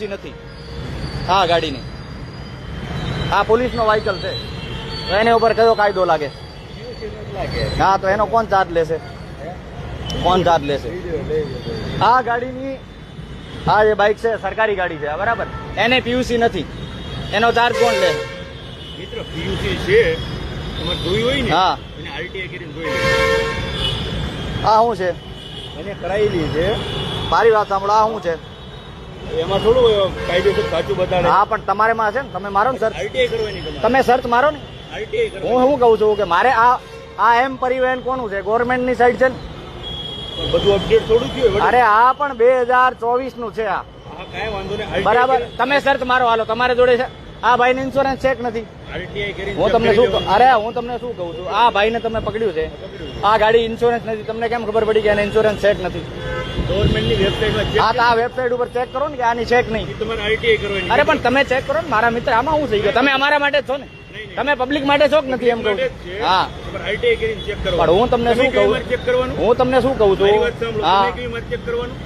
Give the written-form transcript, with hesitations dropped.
PUC નથી હા ગાડીની. આ પોલીસનો વ્હીકલ છે તો એની ઉપર કયો કાયદો લાગે? હા તો એનો કોણ ચાર્જ લેશે? કોણ ચાર્જ લેશે? આ ગાડીની આ જે બાઇક છે સરકારી ગાડી છે બરાબર, એને પીયુસી નથી, એનો ચાર્જ કોણ લે? મિત્ર પીયુસી છે તમારે જોઈ હોય ને, હા એને આરટીઆઈ કરીને જોઈ લે. આ શું છે? એને કરાયેલી છે. મારી વાત સાંભળો, આ શું છે? એમાં થોડું કાયદેસર સાચું બતાડે. હા પણ તમારે માં છે ને, તમે મારો ને સર્ચ, આરટીઆઈ કરવાની તમારે. તમે સર્ચ મારો ને. આરટીઆઈ હું કરવાની. શું કહું છું કે મારે આ એમ પરિવહન કોનું છે? ગવર્મેન્ટની સાઈડ છે ને. પણ બધું અપડેટ થોડું થયું હોય. અરે આ પણ 2024 નું છે આ, હા કાંઈ વાંધો નહીં. બરાબર. તમે સર્ચ મારો, હાલો તમારે જોડે છે. આ ભાઈને ઇન્સ્યોરન્સ ચેક નથી. આરટીઆઈ કરીને હું તમને શું અરે હું તમને શું કહું છું, આ ભાઈને તમે પકડ્યું છે, આ ગાડી ઇન્સ્યોરન્સ નથી, તમને કેમ ખબર પડી કે એને ઇન્સ્યોરન્સ ચેક નથી? ગવર્મેન્ટની વેબસાઇટમાં ચેક. હા તો આ વેબસાઇટ ઉપર ચેક કરો ને કે આની ચેક નહીં. તમારે આરટીઆઈ કરવાની. અરે પણ તમે ચેક કરો ને મારા મિત્ર, આમાં શું થઈ ગયું? તમે અમારા માટે જ છો ને, તમે પબ્લિક માટે છો કે નથી એમ કહું છું. હા તમારે આરટીઆઈ કરીને ચેક કરવાનું. પણ હું તમને શું કહું, ચેક કરવાનું. હું તમને શું કહું મારી છું, વાત સાંભળો. હા તમે કેવી મારે ચેક કરવાનું?